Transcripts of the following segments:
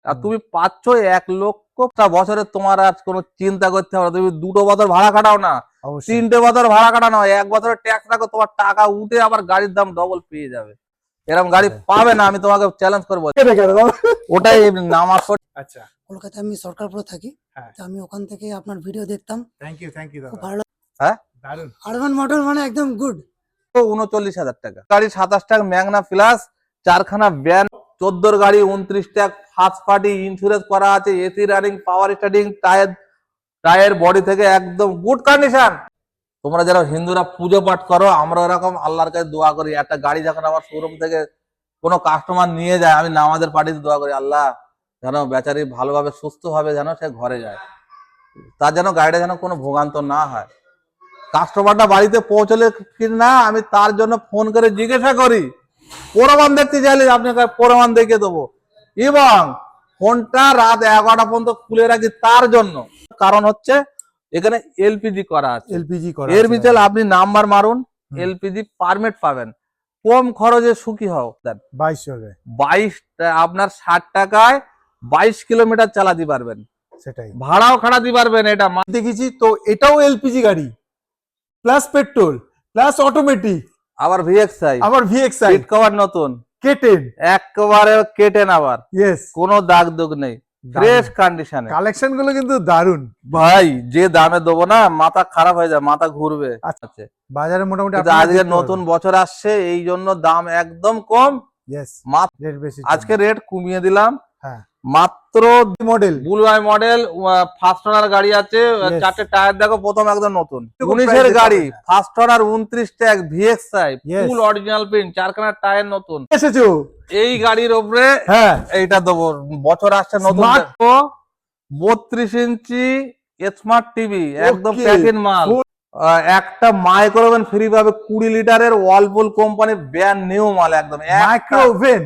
আর তুমি পাচ্ছ 1,00,000 বছরে, তোমার আর কোনো চিন্তা করতে হবে না। তুমি 2 বছর ভাড়া খাটাও না, 3টে বছর ভাড়া কাটানো হয়, 1 বছরের ট্যাক্স রাখো, তোমার টাকা উঠে আবার গাড়ির দাম ডবল পেয়ে যাবে। এরকম গাড়ি পাবে না, আমি তোমাকে চ্যালেঞ্জ করবো। ওটাই নামাজ। আচ্ছা, কলকাতায় আমি সরকারপুরে থাকি, তো আমি ওখান থেকে আপনার ভিডিও দেখতাম। থ্যাংক ইউ দাদা, খুব ভালো। হ্যাঁ, দারুণ। আরবান মডেল মানে একদম গুড। 39,000 টাকা গাড়ি, 27 টাকা ম্যাগনা প্লাস, 4খানা ব্যান, 14 গাড়ি, 29 টাকা ফার্স্ট পার্টি ইন্স্যুরেন্স করা আছে, এসি রানিং, পাওয়ার স্টার্টিং, টায়ার বডি থেকে একদম গুড কন্ডিশন। তোমরা যারা হিন্দুরা পুজো পাঠ করো, আমরা এরকম আল্লাহর কাছে দোয়া করি, একটা গাড়ি যখন আমার শোরুম থেকে কোনো কাস্টমার নিয়ে যায়, আমি নামাজের পার্টিতে দোয়া করি, আল্লাহ যেন বেচারি ভালোভাবে সুস্থভাবে যেন সে ঘরে যায়, তার যেন গাড়িটা যেন কোনো ভোগান্ত না হয়। কাস্টমারটা বাড়িতে পৌঁছলে কি না, আমি তার জন্য ফোন করে জিজ্ঞাসা করি, প্রমাণ দেখতে চাইলে আপনাকে প্রমাণ দেখিয়ে দেবো, এবং ফোনটা রাত 11টা পর্যন্ত খুলে রাখি তার জন্য। কারণ হচ্ছে এখানে এলপিজি করা আছে, এর ভিতরে আপনি নাম্বার মারুন, এলপিজি পারমিট পাবেন, কম খরচে সুখী হও। 22 আপনার 60 টাকায় 22 কিলোমিটার চালাতে পারবেন, সেটাই ভাড়াও খাটাতে পারবেন। এটা দেখেছি তো, এটাও এলপিজি গাড়ি প্লাস পেট্রোল প্লাস অটোমেটিক, আবার ভিএক্সআই, সিট কভার নতুন, কেটেন, একবারে কেটেন, আবার ইয়েস, কোনো দাগ দুগ নেই, ফ্রেশ কন্ডিশনে। কালেকশন গুলো কিন্তু দারুন ভাই, যে দামে দেবো না, মাথা খারাপ হয়ে যায়, মাথা ঘুরবে। আচ্ছা, বাজারে মোটামুটি আজকে নতুন বছর আসছে, এই জন্য দাম একদম কম। আজকে রেট কমিয়ে দিলাম, মাত্র মডেল বুলওয়াই মডেল, ফার্স্ট ওনার গাড়ি আছে, 4টে টায়ার দেখো, প্রথম একদম নতুন, 19-এর গাড়ি, first owner, 29 tag, VXi, full original print, 4খানা টায়ার নতুন এসেছো। এই গাড়ির উপরে এইটা দেবো, বছর আসছে নতুন, 32 ইঞ্চি স্মার্ট টিভি, একদম প্যাকেট মাল, একটা মাইক্রোওভেন ফ্রি পাবে 20 লিটারের, ওয়ালপুল কোম্পানি ব্র্যান্ড নিউ মাল, একদম माइक्रोवेन।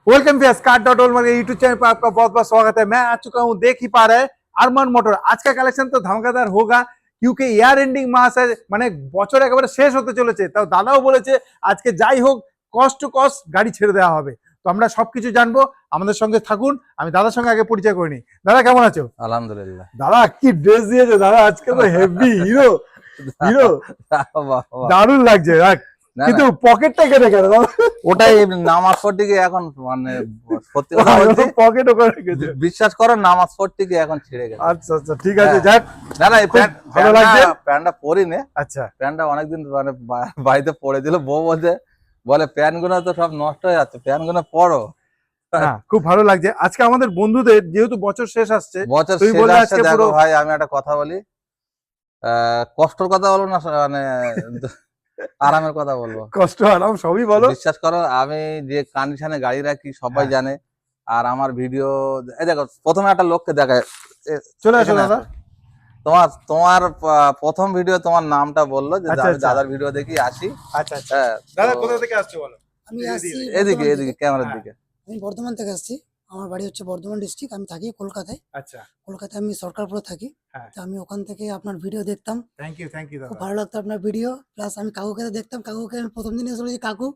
वेलकम टू स्कार्ट.all मेरे यूट्यूब चैनल पर आपका बहुत बहुत स्वागत है। मैं आ चुका हूं, देख ही पा रहे हैं, अरमान मोटर। आज का कलेक्शन तो धमाकेदार होगा, क्योंकि ইয়ার এন্ডিং মাস আছে, মানে বছর একেবারে শেষ হতে চলেছে। তাও দাদাও বলেছে আজকে যাই হোক কস্ট টু কস্ট গাড়ি ছেড়ে দেওয়া হবে। তো আমরা সবকিছু জানবো, আমাদের সঙ্গে থাকুন। আমি দাদার সঙ্গে আগে পরিচয় করে নিই। দাদা কেমন আছো? আলহামদুলিল্লাহ। দাদা কি ড্রেস দিয়েছো দাদা, আজকে তো হেভি হিরো হিরো, দারুণ লাগছে। কিন্তু পকেটটা কেটে গেল, ওটাই নামাজ পড়তে এখন, মানে সত্যি কথা বলছি, পকেট ওখানে রেখেছে, বিশ্বাস করো নামাজ পড়তে এখন ছিঁড়ে গেছে। আচ্ছা আচ্ছা, ঠিক আছে, যাক। না না, এই ভালো লাগছে, প্যান্টটা পরিনি। আচ্ছা, প্যান্টটা অনেকদিন মানে বাড়িতে পড়ে দিল, বউ বলে প্যান্ট গুলো তো সব নষ্ট হয়ে যাচ্ছে, প্যান্ট গুলো পরো। খুব ভালো লাগছে। আজকে আমাদের বন্ধুদের যেহেতু বছর শেষ আসছে, বছর শেষ আসছে, দেখো ভাই আমি একটা কথা বলি, কষ্টের কথা বলবো না, মানে আরামের কথা বলবো। কষ্ট আরাম সবই বলো। বিশ্বাস করো, আমি যে কন্ডিশনে গাড়ি রাখি সবাই জানে, আর আমার ভিডিও দেখো, প্রথমে একটা লোককে দেখায়, চলে আসো দাদা। তোমার প্রথম ভিডিও তোমার নামটা বললো যে দাদার ভিডিও দেখি আসি। আচ্ছা আচ্ছা, দাদা কোথা থেকে আসছো বলো? আমি আসছি এদিকে ক্যামেরার দিকে। আমি বর্ধমান থেকে আসছি, আমার বাড়ি হচ্ছে বর্ধমান ডিস্ট্রিক্ট, আমি থাকি কলকাতায়। আচ্ছা, কলকাতায় আমি সরকারপুরে থাকি, তো আমি ওখান থেকে আপনার ভিডিও দেখতাম। থ্যাংক ইউ দাদা, খুব ভালো লাগতো আপনার ভিডিও। প্লাস আমি কাকুকে দেখতাম, কাকুকে আমি প্রথম দিন এসে বলেছি কাকু,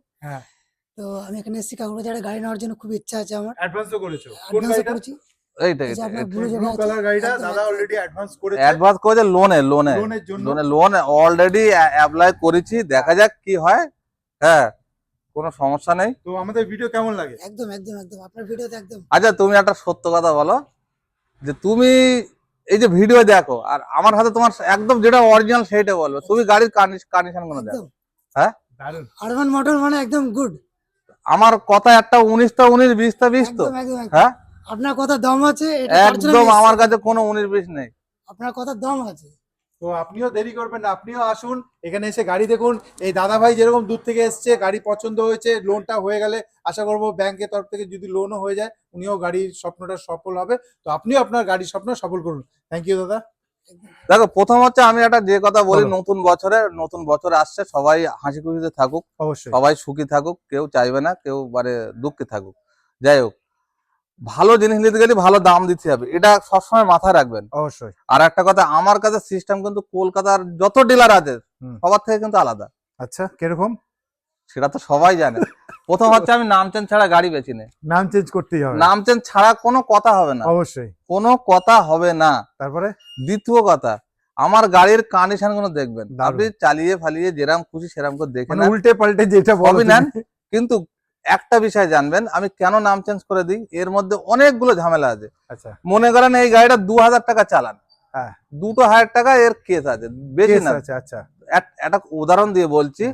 তো আমি এখানে এসেছি, কাকুর যারা গাড়ি নেওয়ার জন্য খুব ইচ্ছা আছে আমার। অ্যাডভান্সও করেছো? কোন গাড়িটা? এইটা ব্লু কালার গাড়িটা দাদা অলরেডি অ্যাডভান্স করেছে। অ্যাডভান্স করেছে লোন অলরেডি অ্যাপ্লাই করেছি, দেখা যাক কি হয়। কোনো সমস্যা নেই। তো আমাদের ভিডিও কেমন লাগে? একদম একদম একদম আপনার ভিডিওতে একদম। আচ্ছা, তুমি একটা সত্য কথা বলো, যে তুমি এই যে ভিডিও দেখো আর আমার হাতে তোমার একদম যেটা অরিজিনাল সেটা বলবে, তুমি গাড়ির কন্ডিশন গুলো দেখো। দারুণ। আরবান মডেল মানে একদম গুড। আমার কথা একটা 19 টা 19, 20 টা 20 তো। আপনার কথা দম আছে, একদম আমার কাছে কোনো 19-20 নেই, আপনার কথা দম আছে। তো আপনিও দেরি করবেন না, আপনিও আসুন এখানে এসে গাড়ি দেখুন। এই দাদা ভাই যেরকম দূর থেকে এসছে, গাড়ি পছন্দ হয়েছে, লোনটা হয়ে গেলে আশা করবো ব্যাংকের তরফ থেকে যদি লোনও হয়ে যায়, উনিও গাড়ির স্বপ্নটা সফল হবে। তো আপনিও আপনার গাড়ির স্বপ্ন সফল করুন। থ্যাংক ইউ দাদা। দেখো, প্রথম হচ্ছে আমি একটা যে কথা বলি, নতুন বছর আসছে, সবাই হাসি খুশিতে থাকুক, অবশ্যই সবাই সুখী থাকুক, কেউ চাইবে না কেউ মানে দুঃখে থাকুক। যাই হোক, ভালো জিনিস নিতে গেলে ভালো দাম দিতে হবে, এটা সবসময় মাথায় রাখবেন। অবশ্যই। আর একটা কথা, আমার কাছে সিস্টেম কিন্তু কলকাতার যত ডিলার আছে সবার থেকে কিন্তু আলাদা। আচ্ছা, কিরকম? সেটা তো সবাই জানে। প্রথম হচ্ছে আমি নাম চেঞ্জ ছাড়া গাড়ি বেচি না। নাম চেঞ্জ করতেই হবে, নাম চেঞ্জ ছাড়া কোনো কথা হবে না, অবশ্যই। কোনো কথা হবে না। তারপরে দ্বিতীয় কথা, আমার গাড়ির কন্ডিশন গুলো দেখবেন, দারুণ। আপনি চালিয়ে ফালিয়ে যেরাম খুশি সেরাম করে দেখে মানে নেন, উল্টে পাল্টে যেটা বলো সবই নেন। তুমি। কিন্তু একটা বিষয় জানবেন, আমি কেন নাম চেঞ্জ করে দিই, এর মধ্যে অনেকগুলো ঝামেলা আছে। আচ্ছা, মনে করেন এই গাড়িটা 2000 টাকা চালান, হ্যাঁ, 2000 টাকা এর কেস আছে, বেশি কেস না। আছে, আচ্ছা, একটা উদাহরণ দিয়ে বলছি,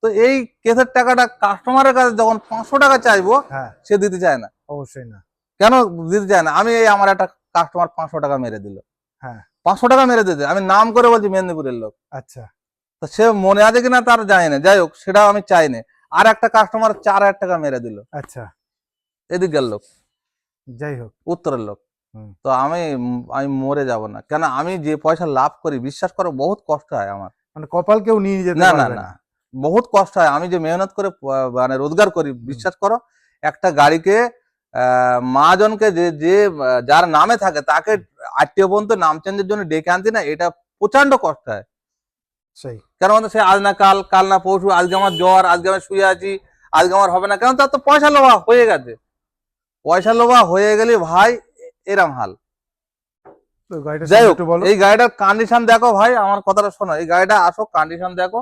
তো এই কেসের টাকাটা কাস্টমারের কাছে যখন 500 টাকা চাইবো, হ্যাঁ, সে দিতে চায় না। অবশ্যই না, কেন দিতে চায় না? আমি এই আমার একটা কাস্টমার 500 টাকা মেরে দিল, হ্যাঁ, 500 টাকা মেরে দিতে, আমি নাম করে বলছি মেদিনীপুরের লোক, আচ্ছা, তো সে মনে আছে কিনা তার জানি না, যাই হোক সেটা আমি চাই না। আর একটা কাস্টমার 4000 টাকা মেরে দিল, আচ্ছা, এদিকের লোক, যাই হোক, উত্তরের লোক। হুম। তো আমি মরে যাব না, কেন আমি যে পয়সা লাভ করি, বিশ্বাস করো বহুত কষ্ট হয় আমার। মানে কপাল কেউ নিয়ে যেতে না না পারবে না, না। বহুত কষ্ট হয়, আমি যে মেহনত করে মানে রোজগার করি, বিশ্বাস করো। একটা গাড়িকে মহাজনকে যে যে যার নামে থাকে তাকে আত্মীয় পর্যন্ত নাম চেঞ্জের জন্য ডেকে আনতি না, এটা প্রচন্ড কষ্ট হয়। সেই কেন বলতো, সে আজ না কাল, কাল না পরশু, আজকে আমার জ্বর, আজকে আমি শুয়ে আছি, আজকে আমার হবে না, কেন তার তো পয়সা লোভা হয়ে গেছে। পয়সা লোভা হয়ে গেলে ভাই এরম হাল। তো গাড়িটা যাই হোক, একটু বলো। এই গাড়িটার কন্ডিশন দেখো ভাই, আমার কথাটা শোনো, এই গাড়িটা আসো, কন্ডিশন দেখো।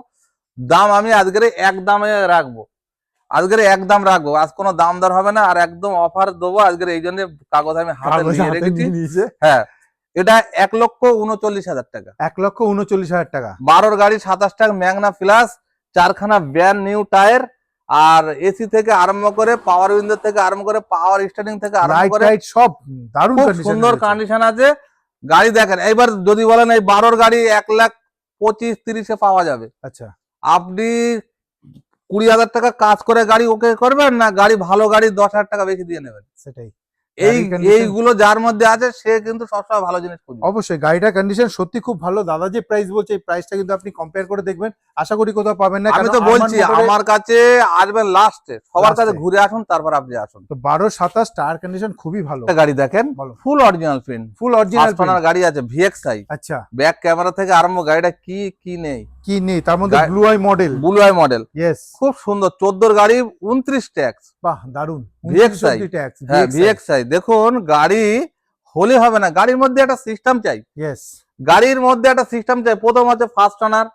দাম আমি আজকের এক দামে রাখবো, আজকের এক দাম রাখবো, আজ কোনো দাম দর হবে না, আর একদম অফার দেবো আজকের, এই জন্য কাগজ আমি হাতে কাগজ নিয়ে হাতে রেখেছি। নিয়ে নিয়েছে। হ্যাঁ, এটা 1,39,000 টাকা। 1,39,000 টাকা। 12 গাড়ি, 27 টাকা ম্যাগনা প্লাস, 4খানা ব্র্যান্ড নিউ টায়ার, আর এসি থেকে আরম্ভ করে, পাওয়ার উইন্ডো থেকে আরম্ভ করে, পাওয়ার স্টার্টিং থেকে আরম্ভ লাইট করে, টাইট সব দারুণ খুব কন্ডিশন, সুন্দর কন্ডিশন আছে। গাড়ি দেখেন, এইবার যদি বলেন এই 12 গাড়ি 1,25,30-এ পাওয়া যাবে, আচ্ছা, আপনি 20,000 টাকা কাজ করে গাড়ি ওকে করবেন, না গাড়ি ভালো গাড়ি 10,000 টাকা বেশি দিয়ে নেবেন? সেটাই। এই গাড়ির condition- এইগুলো যার মধ্যে আছে সে কিন্তু সবসময় ভালো জিনিস খুঁজবে। অবশ্যই গাড়িটার কন্ডিশন সত্যি খুব ভালো। দাদা যে প্রাইস বলছে, এই প্রাইসটা কিন্তু আপনি কম্পেয়ার করে দেখবেন, আশা করি কোথাও পাবেন না। আমি কারণ তো আরমান বলছি মোটরে আমার কাছে আসবেন লাস্টে, সবার কাছে Last এ। ঘুরে আসুন, তারপর আপনি আসুন। তো 12-27 টায়ার কন্ডিশন খুবই ভালো। একটা গাড়ি দেখেন, বলো। ফুল অরিজিনাল প্রিন্ট, ফুল অরিজিনাল গাড়ি আছে, ভিএক্সআই, আচ্ছা, ব্যাক ক্যামেরা থেকে আরম্ভ, গাড়িটা কি কি নেই, কি নেই তার মধ্যে? গা- blue eye model, blue eye model, yes, খুব সুন্দর, 14 গাড়ি, 29 ট্যাক্স, বাহ দারুন। VXI, ট্যাক্স, হ্যাঁ ভিএক্সআই। দেখুন গাড়ি হলে হবে না, গাড়ির মধ্যে একটা সিস্টেম চাই, ইয়েস, গাড়ির মধ্যে একটা সিস্টেম চাই। প্রথম হচ্ছে ফার্স্ট ওনার,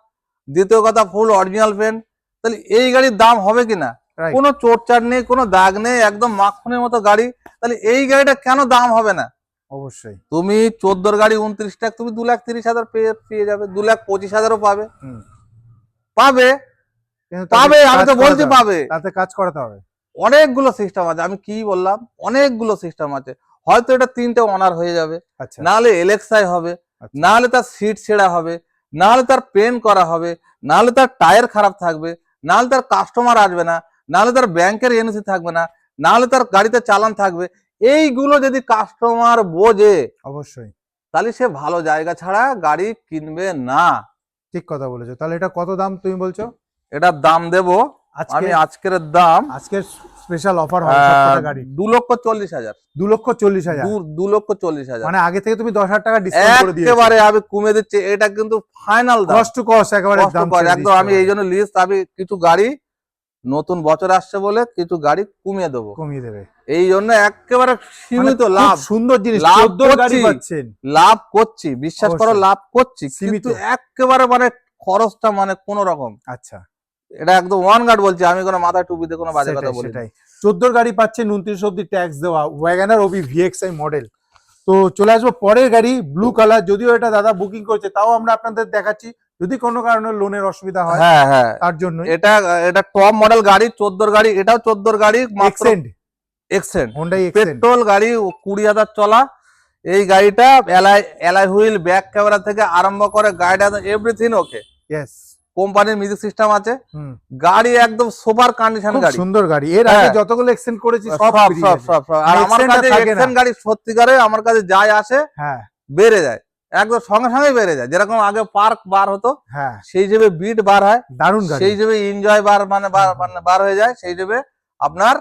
দ্বিতীয় কথা ফুল অরিজিনাল পেন। তাহলে এই গাড়ির দাম হবে কিনা? রাইট, কোনো চোটচাট নেই, কোনো দাগ নেই, একদম মাখনের মতো গাড়ি, তাহলে এই গাড়িটা কেন দাম হবে না? অবশ্যই। তুমি 14 গাড়ি 29 টাকা, তুমি 2,30,000 পেয়ে যাবে, 2,25,000-ও পাবে, হুম। পাবে কিন্তু তাতে পাবে, আমি কাজ তো বলছি করাতে হবে, পাবে। তাতে কাজ করাতে হবে। অনেকগুলো সিস্টেম আছে, আমি কি বললাম, অনেকগুলো সিস্টেম আছে। হয়তো এটা 3টে অনার হয়ে যাবে, আচ্ছা, নাহলে এলএক্সআই হবে, আচ্ছা, নাহলে তার সিট ছেঁড়া হবে, নাহলে তার পেন করা হবে, নাহলে তার টায়ার খারাপ থাকবে, নাহলে তার কাস্টমার আসবে না, নাহলে তার ব্যাংকের এনওসি থাকবে না, নাহলে তার গাড়িতে চালান থাকবে। এইগুলো যদি কাস্টমার বোঝে, অবশ্যই তাহলে সে ভালো জায়গা ছাড়া গাড়ি কিনবে না। ঠিক কথা বলেছো। তাহলে এটা কত দাম তুমি বলছো? এটার দাম দেব আজকে আমি, আজকের দাম আজকের স্পেশাল অফার হবে সবকটা গাড়ি 2,40,000, 2,40,000। 2,40,000, মানে আগে থেকে তুমি 10,000 টাকা ডিসকাউন্ট করে দিয়েছো, একেবারে আমি কমে দিচ্ছি, এটা কিন্তু ফাইনাল দাম, কস্ট টু কস্ট একেবারে কষ্ট দাম করে ছেড়ে একদম। আমি দিয়েছো, এই জন্য লিস্ট, আমি কিছু গাড়ি নতুন বছর আসছে বলে কিছু গাড়ি কমিয়ে দেবো, কমিয়ে দেবে। এই জন্য একেবারে মানে সীমিত খুব লাভ, সুন্দর জিনিস, লাভ 14 গাড়ি করছি। পাচ্ছেন। লাভ করছি, বিশ্বাস করো অবশ্যই। লাভ করছি, সীমিত। কিন্তু একেবারে মানে খরচটা মানে কোন রকম, আচ্ছা, এটা একদম ওয়ান গার্ড বলছি, আমি কোনো মাথায় টুপিতে কোনো বাজে কথা সেটাই বলি না। সেটাই। 14 গাড়ি পাচ্ছেন 29 অব্দি ট্যাক্স দেওয়া, ওয়াগনার ওবি ভিএক্সআই মডেল। তো চলে আসবো পরের গাড়ি, ব্লু কালার। যদিও এটা দাদা বুকিং করছে, তাও আমরা আপনাদের দেখাচ্ছি, যদি কোনো কারণে লোনের অসুবিধা হয় হ্যাঁ হ্যাঁ, তার জন্য। এটা এটা টপ মডেল গাড়ি, 14 গাড়ি, এটাও 14 গাড়ি, মাত্র extend, Xcent, Hyundai extend, petrol গাড়ি, 20,000 চলা। এই গাড়িটা এলাই হুইল, ব্যাক ক্যামেরা থেকে আরম্ভ করে গাড়িটা এভরিথিং ওকে, ইয়েস, কোম্পানির মিউজিক সিস্টেম আছে, হুম, গাড়ি একদম সুপার কন্ডিশন খুব গাড়ি, সুন্দর গাড়ি। এর আগে হ্যাঁ। যতগুলো এক্সটেন্ড করেছি সব সব সব free সব আছে। সব সব। আর আমার Extend আর কাছে থাকে না। এক্সেন্ট গাড়ি সত্যিকারে আমার কাছে যাই আসে হ্যাঁ বেড়ে যায়, একদম সঙ্গে সঙ্গে বেড়ে যায়। যেরকম আগে পার্ক বার হতো, হ্যাঁ, সেই হিসেবে বিট বার হয়, দারুণ গাড়ি। সেই হিসেবে এনজয় বার মানে বার হয়ে যায়, সেই হিসেবে আপনার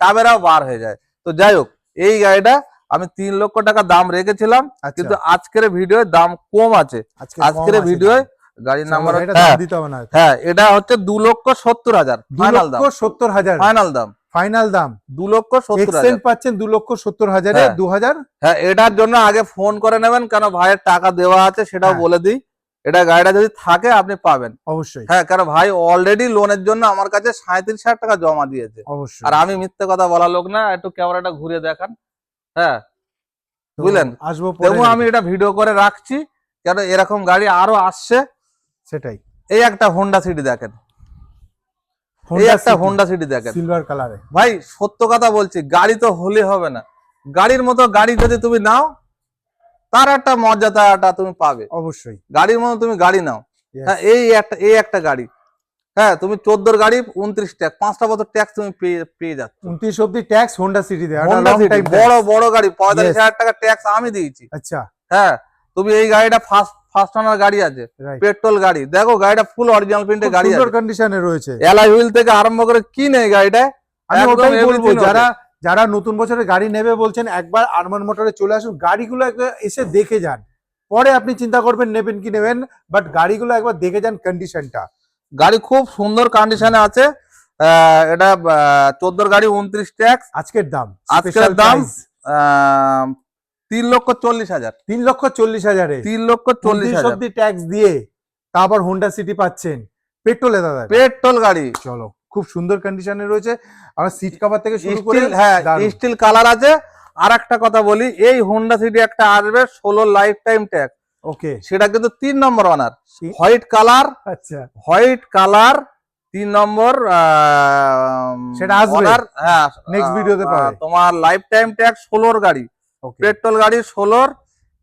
টাবেরাও বার হয়ে যায়। তো যাই হোক, এই গাড়িটা আমি 3 লক্ষ টাকা দাম রেখেছিলাম, আচ্ছা, কিন্তু আজকের ভিডিও দাম কম আছে, কম আজকের আছে ভিডিও দাম। গাড়ির নাম্বার এটা দাম দিতে হবে না। হ্যাঁ, এটা হচ্ছে 2,70,000 ফাইনাল দাম। 2,70,000 ফাইনাল দাম। ফাইনাল দাম। 2,70,000 এক্সচেঞ্জ পাচ্ছেন 2,70,000 এ। হ্যাঁ। 2000। হ্যাঁ, এটার জন্য আগে ফোন করে নেবেন, কেন ভাইয়ের টাকা দেওয়া আছে সেটাও হ্যাঁ। বলে দিই। এটা গাড়িটা যদি থাকে আপনি পাবেন অবশ্যই। হ্যাঁ, কারণ ভাই অলরেডি লোনের জন্য আমার কাছে 37,000 টাকা জমা দিয়েছে। অবশ্যই। আর আমি মিথ্যে কথা বলা লোক না, একটু ক্যামেরাটা ঘুরিয়ে দেখান। হ্যাঁ, তো বুঝলেন? আসবো পরে। তবু আমি এটা ভিডিও করে রাখছি, কেন এরকম গাড়ি আরো আসছে। সেটাই। এই একটা হোন্ডা সিটি দেখেন, এই একটা হোন্ডা সিটি দেখেন সিলভার কালারে। ভাই সত্য কথা বলছি, গাড়ি তো হলে হবে না, গাড়ির মতো গাড়ি যদি তুমি নাও তার একটা মর্যাদাটা তুমি পাবে। অবশ্যই। গাড়ির মতো তুমি গাড়ি নাও। হ্যাঁ, এই একটা গাড়ি। হ্যাঁ, তুমি 14 গাড়ি 29 ট্যাক্স, 5টা বছর ট্যাক্স তুমি পেয়ে যাচ্ছ। 29 অব্দি ট্যাক্স হোন্ডা সিটিতে। হোন্ডা সিটি বড় বড় গাড়ি 45,000 টাকা ট্যাক্স আমি দিয়েছি। আচ্ছা। হ্যাঁ, তুমি এই গাড়িটা ফার্স্ট ওনার গাড়ি আছে, পেট্রোল গাড়ি। দেখো গাড়িটা ফুল অরিজিনাল প্রিন্টের গাড়ি আছে, সুন্দর কন্ডিশনে রয়েছে। অ্যালয় হুইল থেকে আরম্ভ করে কি নেই গাড়িটা। আমি ওটাই বলবো, যারা নতুন বছরে গাড়ি নেবে বলছেন একবার আরমান মোটরে চলে আসুন, গাড়িগুলো একবার এসে দেখে যান, পরে আপনি চিন্তা করবেন নেবেন কি নেবেন, বাট গাড়িগুলো একবার দেখে যান কন্ডিশনটা। গাড়ি খুব সুন্দর কন্ডিশনে আছে। এটা 14 গাড়ি 29 ট্যাক্স। আজকের দাম 3,40,000। 3,40,000 3,40,000 অব্দি ট্যাক্স দিয়ে তারপর হোন্ডা সিটি পাচ্ছেন পেট্রোলে। দাদা পেট্রোল গাড়ি চলো, খুব সুন্দর কন্ডিশনে রয়েছে। আর সিট কভার থেকে শুরু করে হ্যাঁ স্টিল কালার আছে। আর একটা কথা বলি, এই হোন্ডা সিটি একটা আসবে 16 লাইফ টাইম ট্যাক্স। ওকে, সেটা কিন্তু 3 নম্বর অনার, হোয়াইট কালার। আচ্ছা, হোয়াইট কালার 3 নম্বর সেটা আসবে। হ্যাঁ, নেক্সট ভিডিওতে পাবে। তোমার লাইফ টাইম ট্যাক্স 16 গাড়ি, পেট্রোল গাড়ি 16,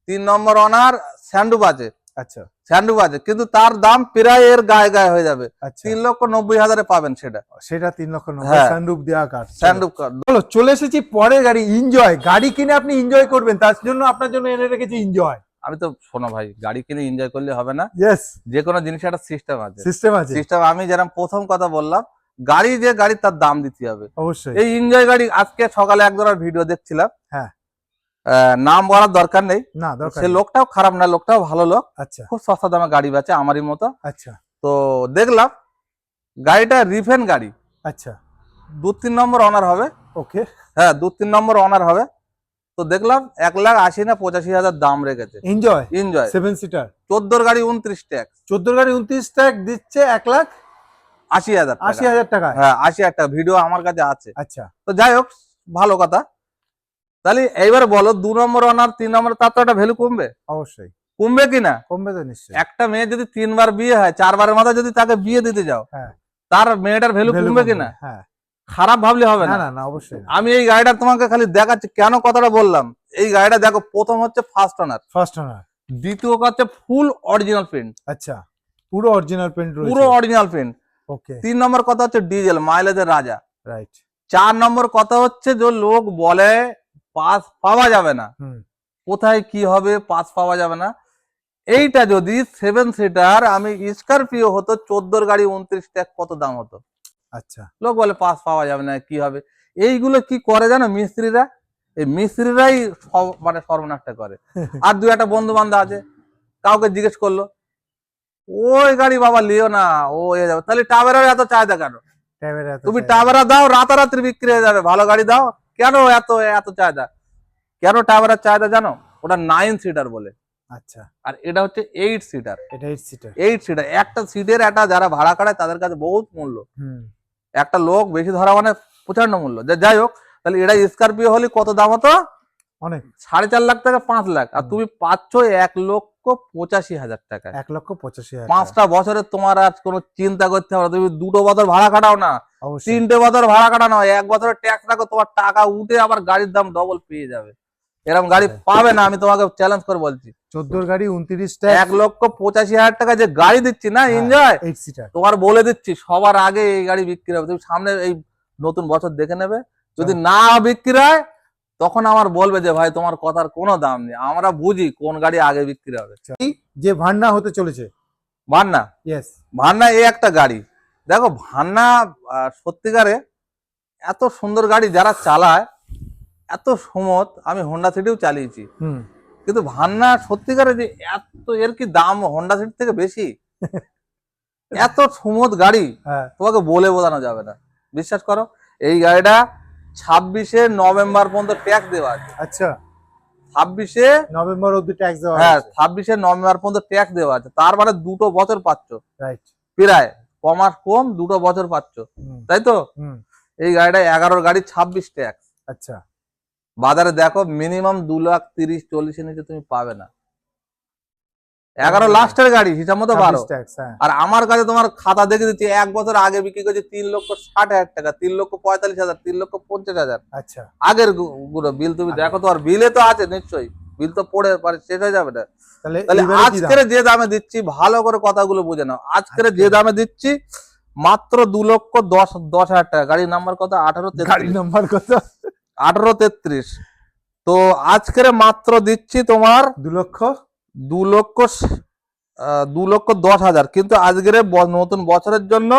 3 নম্বর অনার। স্যান্ডুপ আছে। আচ্ছা, স্যান্ডুপ আছে, কিন্তু তার দাম প্রায় এর গায়ে হয়ে যাবে। 3,90,000 পাবেন সেটা। 3,90,000 স্যান্ডুপ দেওয়া কার, স্যান্ডুপ কার। চলে এসেছি পরে গাড়ি এনজয়। গাড়ি কিনে আপনি এনজয় করবেন, তার জন্য আপনার জন্য এনে রেখেছি এনজয়। আমি তো শোনো ভাই, গাড়ি কিনে এনজয় করলে হবে না। যে কোনো জিনিসের একটা সিস্টেম আছে। সিস্টেম আমি যেরকম প্রথম কথা বললাম, গাড়ি যে গাড়ি তার দাম দিতে হবে অবশ্যই। এই এনজয় গাড়ি। আজকে সকালে একজনের ভিডিও দেখছিলাম, হ্যাঁ, নাম বলার দরকার নেই, না দরকার, সে লোকটাও খারাপ না, লোকটাও ভালো লোক। আচ্ছা, খুব সস্তা দামে গাড়ি বেচে আমারই মতো। আচ্ছা, তো দেখলাম গাড়িটা রিফেন গাড়ি। আচ্ছা, 2-3 নম্বর অনার হবে। ওকে, হ্যাঁ, 2-3 নম্বর অনার হবে। তো দেখলাম 1,80,000 না 85,000 দাম রেখেছে। এনজয় 7 সিটার 14 গাড়ি 29 ট্যাক্স। 14 গাড়ি 29 ট্যাক্স দিচ্ছে 1,80,000 80,000 টাকা। হ্যাঁ, 80,000 টাকা ভিডিও আমার কাছে আছে। আচ্ছা, তো যাই হোক, ভালো কথা। তাহলে এইবার বলো 2 নম্বর অনার 3 নম্বর, তার তো একটা ভ্যালু কমবে। অবশ্যই কমবে কিনা? কমবে তো নিশ্চয়ই। একটা মেয়ে যদি 3 বার বিয়ে হয়, 4 বারের মাথায় যদি তাকে বিয়ে দিতে যাও, হ্যাঁ, তার মেয়েটার ভ্যালু কমবে কিনা? হ্যাঁ, খারাপ ভাবলে হবে না। না না, অবশ্যই। আমি এই গাড়িটা তোমাকে খালি দেখাচ্ছি, কেন কথাটা বললাম। এই গাড়িটা দেখো, প্রথম হচ্ছে ফার্স্ট ওনার, দ্বিতীয় হচ্ছে ফুল অরিজিনাল প্রিন্ট। আচ্ছা, পুরো অরিজিনাল প্রিন্ট রয়েছে, পুরো অরিজিনাল প্রিন্ট। ওকে। 3 নম্বর কথা হচ্ছে ডিজেল, মাইলেজের রাজা। রাইট। 4 নম্বর কথা হচ্ছে যে লোক বলে পাস পাওয়া যাবে না, কোথায় কি হবে, পাস পাওয়া যাবে না। এইটা যদি 7 সিটার আমি স্করপিও হতো, 14 গাড়ি 29 ট্যাক্স, কত দাম হতো? আচ্ছা, লোক বলে পাস পাওয়া যাবে না, কি হবে? এইগুলো কি করে জানো মিস্ত্রিরা? এই মিস্ত্রিরাই মানে সর্বনাশটা করে। আর 2-1 বন্ধু বান্ধব আছে, কাউকে জিজ্ঞেস করলো, ওই গাড়ি বাবা লিও না, ও এ যাবে। তাহলে টাবেরার এত চাহিদা কেন? তুমি টাবেরা দাও, রাতারাতি বিক্রি হয়ে যাবে। ভালো গাড়ি দাও, কেন এত চাহিদা? কেন টাবেরার চাহিদা জানো? ওটা 9 সিটার বলে। আচ্ছা, আর এটা হচ্ছে 8 সিটার। এটা 8 সিটার। একটা সিটের একটা যারা ভাড়া কাটায় তাদের কাছে বহুত মূল্য। একটা লোক বেশি ধরা মানে প্রচন্ড মূল্য। যাই হোক, তাহলে এটা স্করপিও হলে কত দাম হতো? অনেক, 4.5 লাখ থেকে 5 লাখ। আর তুমি পাচ্ছ 1,85,000 টাকা। 1,85,000। 5টা বছরে তোমার আর কোনো চিন্তা করতে হবে না। তুমি 2 বছর ভাড়া কাটাও না, 3টে বছর ভাড়া কাটানো, 1 বছরের ট্যাক্স রাখো, তোমার টাকা উঠে আবার গাড়ির দাম ডবল পেয়ে যাবে। এরকম গাড়ি পাবে না, আমি তোমাকে চ্যালেঞ্জ করে বলছি। 14 গাড়ি 29 ট্যাক্স, 1,85,000 টাকা যে গাড়ি দিচ্ছি না, এনজয়। 8 সিটার তোমার বলে দিচ্ছি, সবার আগে এই গাড়ি বিক্রি হবে। তুমি সামনে এই নতুন বছর দেখে নেবে, যদি না বিক্রি হয় তখন আমার বলবে যে ভাই তোমার কথার কোনো দাম নেই। আমরা বুঝি কোন গাড়ি আগে বিক্রি হবে। যে ভান্না হতে চলেছে, ভান্না, ভান্না এই একটা গাড়ি। দেখো ভান্না সত্যিকারে এত সুন্দর গাড়ি, যারা চালায় এত সমত। আমি হোন্ডা সিটিও চালিয়েছি, কিন্তু ভান্না সত্যিকারে যে এত, এর কি দাম হোন্ডা সিটি থেকে বেশি? এত সুমুদ গাড়ি হ্যাঁ তোমাকে বলে বোঝানো যাবে না। বিশ্বাস করো, এই গাড়িটা 26শে নভেম্বর পর্যন্ত ট্যাক্স দেওয়া আছে। আচ্ছা 26শে নভেম্বর অবধি ট্যাক্স দেওয়া হ্যাঁ আছে। 26শে নভেম্বর পর্যন্ত ট্যাক্স দেওয়া আছে, তার মানে 2 বছর পাচ্ছ রাইট। প্রায়, কমাস কম 2 বছর পাচ্ছ, তাই তো? হুম এই গাড়িটা 11 গাড়ি 26 ট্যাক্স। আচ্ছা বাজারে দেখো মিনিমাম 2,30,40 এর নিচে তুমি পাবে না। 11 লাস্টের গাড়ি, হিসাব মতো 12। ট্যাক্স হ্যাঁ। আর আমার কাছে তোমার খাতা দেখে দিচ্ছি, 1 বছর আগে বিক্রি করেছে 3,60,000 টাকা, 3,45,000, 3,50,000। আচ্ছা আগের গুলো বিল তুমি দেখো তো, আর বিলে তো আছে নিশ্চয়ই, বিল তো পড়ে পারে শেষ হয়ে যাবে না। তাহলে তাহলে এবারে কি দাম? আজকের যে দামে দিচ্ছি, ভালো করে কথাগুলো বুঝে নাও, আজকের যে দামে দিচ্ছি মাত্র 2,10,000 টাকা। গাড়ির নাম্বার কত? গাড়ি নাম্বার কত? 1833। তো আজকের মাত্র দিচ্ছি তোমার 2,10,000, কিন্তু আজকের নতুন বছরের জন্য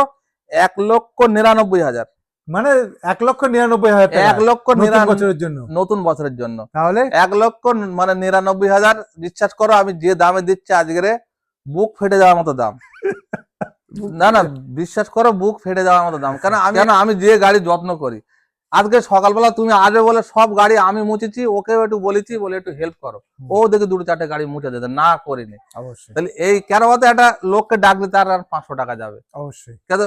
1,99,000। মানে 1,99,000 টাকা 1,99,000 বছরের জন্য, নতুন বছরের জন্য। তাহলে 1,99,000। বিশ্বাস করো, আমি যে দামে দিচ্ছি আজকের, বুক ফেটে যাওয়ার মতো দাম। না না, বিশ্বাস করো, বুক ফেটে যাওয়ার মতো দাম। কেন আমি যে গাড়ি যত্ন করি, আজকে সকালবেলা তুমি আসবে বলে সব গাড়ি আমি মুছেছি, ওকেও একটু বলেছি, বলে একটু হেল্প করো, ও দেখে 2-4টে গাড়ি মুছে দিতে, না করিনি। অবশ্যই তাহলে এই কেন বলতো, একটা লোককে ডাকলে তার আর 500 টাকা যাবে। অবশ্যই কেন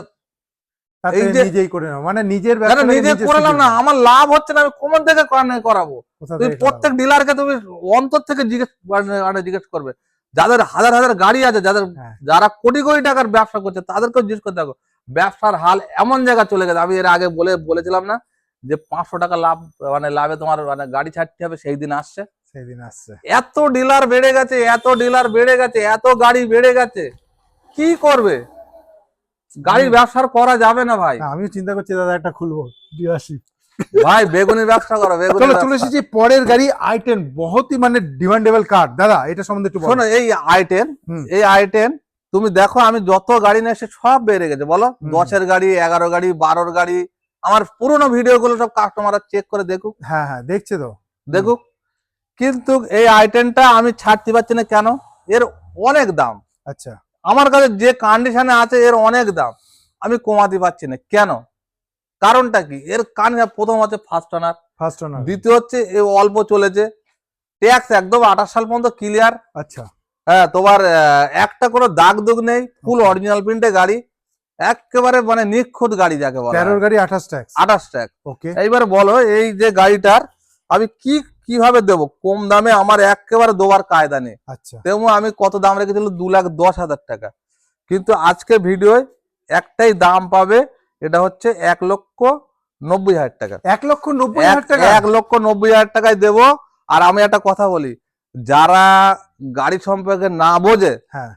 তাতে এই যে নিজেই করে নাও, মানে নিজের কেন ব্যবসাটাকে নিজে নিজে করলাম শিখে না, নাও। আমার লাভ হচ্ছে না, আমি কোমর থেকে করাবো। কোথা তুমি থেকে প্রত্যেক করাবো? ডিলারকে তুমি অন্তর থেকে জিজ্ঞেস করবে, যাদের হাজার হাজার গাড়ি আছে, হ্যাঁ। যারা কোটি কোটি টাকার ব্যবসা করছে, তাদেরকেও জিজ্ঞেস করতে থাকো। ব্যবসার হাল এমন জায়গা চলে গেছে, আমি এর আগে বলেছিলাম না যে 500 টাকা লাভ, মানে লাভে তোমার মানে গাড়ি ছাড়তে হবে, সেই দিন আসছে। সেদিন আসছে। এত ডিলার বেড়ে গেছে, এত ডিলার বেড়ে গেছে, এত গাড়ি বেড়ে গেছে, কি করবে? গাড়ির ব্যবসা করা যাবে না ভাই। না, আমিও চিন্তা করছি দাদা একটা খুলবো ডিলারশিপ। ভাই বেগুনের ব্যবসা করো, চলো বেগুনের চলে ব্যবসা। এসেছি পরের গাড়ি i10, বহুতই মানে ডিমান্ডেবল কার। দাদা এটা সম্বন্ধে একটু বলো। শোনো, এই i10, হুম। এই i10 তুমি দেখো, আমি যত গাড়ি নিয়ে এসে সব বেড়ে গেছে, বলো। 10-এর গাড়ি, 11 গাড়ি, 12-র গাড়ি। আমার পুরোনো ভিডিও গুলো সব কাস্টমাররা চেক করে দেখুক, হ্যাঁ হ্যাঁ দেখছে তো। দেখুক। কিন্তু এই i10টা আমি ছাড়তে পারছি না, কেন? এর অনেক দাম। আচ্ছা আমার কাছে যে কন্ডিশনে আছে, এর অনেক দাম, আমি কমাতে পারছি না। কেন? কারণটা কি? এর কন্ডিশন, প্রথম হচ্ছে ফার্স্ট ওনার, ফার্স্ট ওনার। দ্বিতীয় হচ্ছে এ অল্প চলেছে, ট্যাক্স একদম 28 সাল পর্যন্ত ক্লিয়ার। আচ্ছা হ্যাঁ, তোমার একটা কোনো দাগ দুগ নেই, ফুল অরিজিনাল প্রিন্টে গাড়ি, একেবারে মানে নিখুঁত গাড়ি যাকে বলে। 13 গাড়ি 28 ট্যাক্স। 28 ট্যাক্স। ওকে এইবার বলো, এই যে গাড়িটার আমি কিভাবে দেবো কম দামে? আমার একেবারে দেওয়ার কায়দা নেই। আচ্ছা তেমন আমি কত দাম রেখেছিল? 2,10,000 টাকা। কিন্তু আজকে ভিডিওয় একটাই দাম পাবে, এটা হচ্ছে 1,90,000 টাকা। 1,90,000 টাকা। 1,90,000 টাকায় দেবো। আর আমি একটা কথা বলি, যারা গাড়ি সম্পর্কে না বোঝে, হ্যাঁ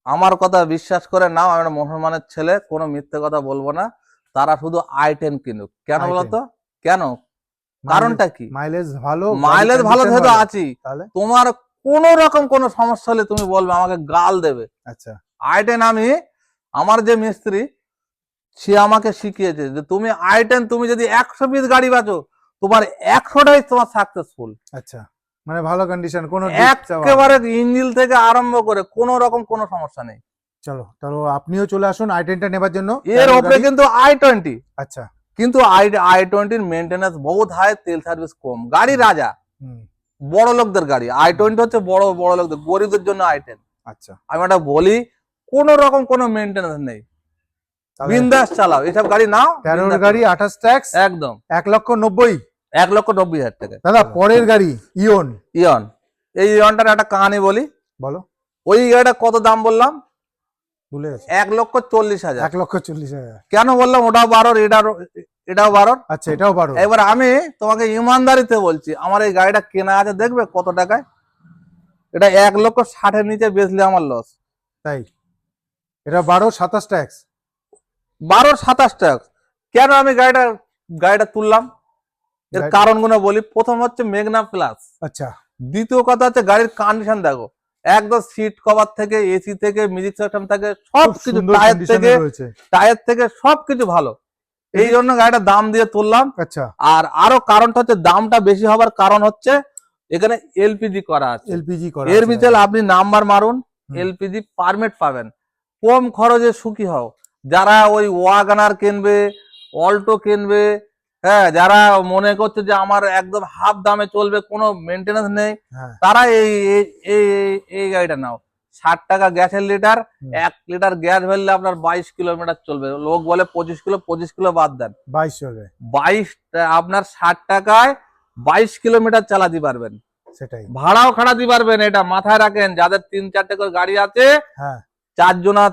আমার কথা বিশ্বাস করে নাও, আমি একটা মুসলমানের ছেলে, কোনো মিথ্যে কথা বলবো না, তারা শুধু i10 কিনুক। কেন i10 বলতো? কেন? কারণটা কি? মাইলেজ ভালো, মাইলেজ ভালো condition যেহেতু আছি, তাহলে তোমার কোন রকম কোনো সমস্যা হলে তুমি বলবে, আমাকে গাল দেবে। আচ্ছা i10 আমার যে মিস্ত্রি, সে আমাকে শিখিয়েছে যে তুমি i10, তুমি যদি 100 পিস গাড়ি বাঁচো, তোমার 100টাই তোমার সাকসেসফুল। আচ্ছা মানে ভালো কন্ডিশন, কোনো একেবারে ইঞ্জিন থেকে আরম্ভ করে কোনো রকম কোনো সমস্যা নেই। চলো তাহলে আপনিও চলে আসুন i10টা নেবার জন্য। এর ওপরে কিন্তু i20, আচ্ছা কিন্তু i20-র মেইনটেনেন্স বহুত হাই, তেল সার্ভিস কম, গাড়ি রাজা, হুম বড় লোকদের গাড়ি। i20 হচ্ছে বড় বড় লোকদের, গরিবদের জন্য i10। আচ্ছা আমি একটা বলি, কোন রকম কোনো মেইনটেনেন্স নেই, তাহলে বিন্দাস চালাও, এসব গাড়ি নাও। 13 গাড়ি 28 ট্যাক্স, একদম 1,90,000। 1,90,000 টাকা। দাদা পরের গাড়ি ইয়ন। ইয়ন, এই ইয়নটার একটা কাহানি বলি। বলো। ওই গাড়িটা কত দাম বললাম? ভুলে গেছি। 1,40,000। 1,40,000। কেন বললাম? ওটাও 12, এটাও 12। আচ্ছা এটাও 12। এবার আমি তোমাকে ইমানদারিতে বলছি, আমার এই গাড়িটা কেনা আছে, দেখবে কত টাকায়? এটা 1,60,000-এর নিচে বেচলে আমার লস। তাই এটা 12 27 ট্যাক্স। 12-27 টাকা। কেন আমি গাড়িটা তুললাম? এর কারণগুলো বলি। প্রথম হচ্ছে মেঘনা প্লাস। আচ্ছা দ্বিতীয় কথা হচ্ছে গাড়ির কন্ডিশন দেখো, একদম সিট কভার থেকে, এসি থেকে, মিউজিক সিস্টেম থেকে, সবকিছু, টায়ার থেকে সবকিছু ভালো। এই জন্য গাড়িটা দাম দিয়ে তুললাম। আচ্ছা আর আরো কারণটা হচ্ছে, দামটা বেশি হবার কারণ হচ্ছে এখানে এলপিজি করা আছে। এলপিজি করা এর আছে। ভিতরে আপনি নাম্বার মারুন, এলপিজি পারমিট পাবেন, কম খরচে সুখী হও। যারা ওই ওয়াগনার কিনবে, অল্টো কিনবে, হ্যাঁ, যারা মনে করছে যে আমার একদম হাফ দামে চলবে, কোনো মেনটেনেন্স নেই, হ্যাঁ তারা এই এই এই- এই গাড়িটা নাও। 60 টাকা গ্যাসের লিটার, 1 লিটার গ্যাস ভরলে আপনার 22 কিলোমিটার চলবে। লোক বলে 25 কিলো, 25 কিলো বাদ দেন, 22 চলবে, 22 আপনার 60 টাকায় 22 কিলোমিটার চালাতে পারবেন, সেটাই। ভাড়াও খাটাতে পারবেন। এটা মাথায় রাখেন, যাদের 3-4টে করে গাড়ি আছে, হ্যাঁ 4 জনা,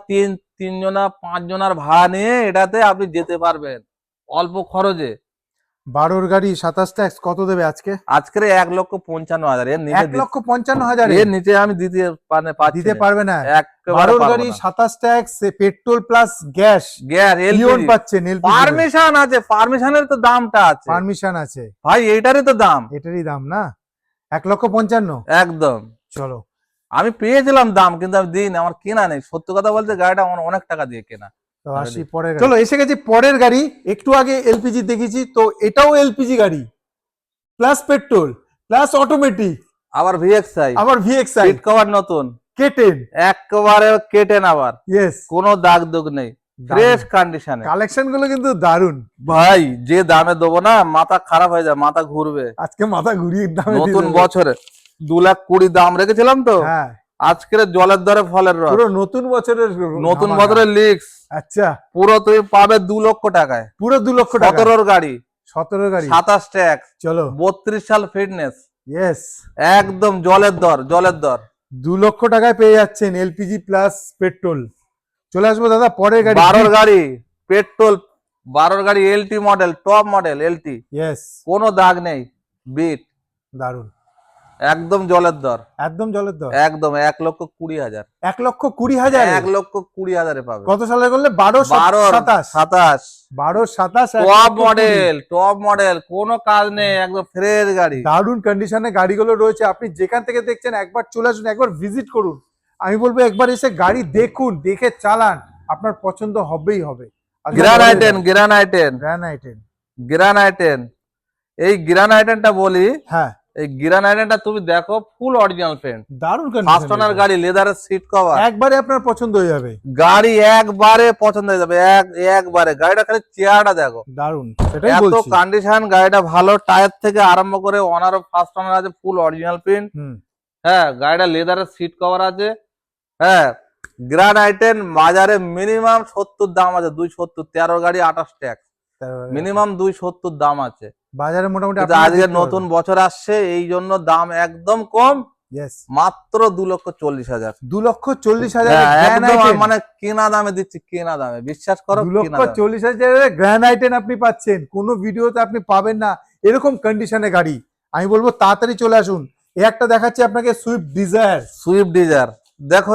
তিনজনা, 5 জনার ভাড়া নিয়ে এটাতে আপনি যেতে পারবেন অল্প খরচে। 12 গাড়ি 27 ট্যাক্স কত দেবে আজকে? আজকের 1,55,000, এর নিচে 1,55,000 এর নিচে আমি দিতে পাচ্ছি দিতে না। পারবে না। একেবারে 12 পারবো গাড়ি না। 27 tax, petrol plus gas, gas Eon পাচ্ছেন, পারমিশন আছে, পারমিশনের তো দামটা আছে পারমিশন আছে, ভাই, এইটারই তো দাম। এটারই দাম না 1,55,000। একদম, চলো আমি পেয়েছিলাম দাম, কিন্তু আমি দিইনি, আমার কেনা নেই। সত্য কথা বলতে গাড়িটা আমার অনেক টাকা দিয়ে কেনা। তো আসি পরের গাড়ি। চলো এসে গেছি পরের গাড়ি। একটু আগে এলপিজি দেখেছি, তো এটাও এলপিজি গাড়ি, প্লাস পেট্রোল প্লাস অটোমেটিক, আবার ভিএক্সআই, আবার ভিএক্সআই, সিট কভার নতুন, কেটেন, একেবারে কেটেন, আবার ইয়েস, কোনো দাগ দুগ নেই, ফ্রেশ কন্ডিশনে। কালেকশন গুলো কিন্তু দারুন ভাই, যে দামে দেবো না, মাথা খারাপ হয়ে যায়, মাথা ঘুরবে। আজকে মাথা ঘুরিয়ে দামে দিয়ে নতুন দেবো। বছরে 2,20,000 দাম রেখেছিলাম তো, হ্যাঁ আজকের জলের দরে ফলের রস। পুরো নতুন বছরের নতুন ধামাকা। বছরের লিক্স আচ্ছা, পুরো তুমি পাবে 2 লক্ষ টাকায়। পুরো 2 লক্ষ টাকা, 17 গাড়ি, 17 গাড়ি, 27 ট্যাক্স, চলো 32 সাল ফিটনেস, ইয়েস, একদম জলের দর, জলের দর। 2 লক্ষ টাকায় পেয়ে যাচ্ছেন এলপিজি প্লাস পেট্রোল। চলে আসবো দাদা পরের গাড়ি। 12 গাড়ি পেট্রোল, 12 গাড়ি LT model, top model LT, yes, কোনো দাগ নেই, বিট, দারুন, একদম জলের দর, একদম জলের দর, একদম 1,20,000, 1,20,000, 1,20,000 পাবে। কত সালে করলে? 12 27, 27 12 27, টপ মডেল, টপ মডেল, কোনো কাজ নেই, একদম ফ্রেশ গাড়ি। দারুন কন্ডিশনে গাড়িগুলো রয়েছে। আপনি যেখান থেকে দেখছেন একবার চলে আসুন, একবার ভিজিট করুন। আমি বলবো একবার এসে গাড়ি দেখুন, দেখে চালান, আপনার পছন্দ হবেই হবে। গ্রানাইটেন, গ্রানাইটেন, গ্রানাইটেন, গ্রানাইটেন, এই গ্রানাইটেনটা বলি, হ্যাঁ এই গ্রানাইটেনটা তুমি দেখো, ফুল অরিজিনাল পেন্ট, দারুন ফার্স্ট কন্ডিশন, ওনার গাড়ি, লেদারের সিট কভার, একবারে আপনার পছন্দ হয়ে যাবে, গাড়ি একবারে পছন্দ হয়ে যাবে, একবারে। গাড়িটা খালি চেহারাটা দেখো, দারুন, সেটাই এত বলছি। কন্ডিশন, গাড়িটা ভালো, টায়ার থেকে আরম্ভ করে ওনার ফার্স্ট ওনার আছে, ফুল অরিজিনাল প্রিন্ট, হুম, হ্যাঁ, গাড়িটা লেদারের সিট কভার আছে, হ্যাঁ। গ্রানাইটেন বাজারে মিনিমাম 70 দাম আছে, 270, 13 গাড়ি 28 ট্যাক্স, মিনিমাম 270 দাম আছে বাজারে মোটামুটি কিন্তু আজকে নতুন বছর আসছে, এই জন্য দাম একদম কম, মাত্র 2,40,000, 2,40,000, একদম মানে কেনা দামে দিচ্ছি, কেনা দামে, বিশ্বাস করো, 2,40,000 গ্র্যানাইটেন আপনি পাচ্ছেন। কোনো ভিডিওতে আপনি পাবেন না এরকম কন্ডিশনে গাড়ি। আমি বলবো তাড়াতাড়ি চলে আসুন। এই একটা দেখাচ্ছি আপনাকে, সুইফট ডিজায়ার, সুইফট ডিজায়ার। দেখো,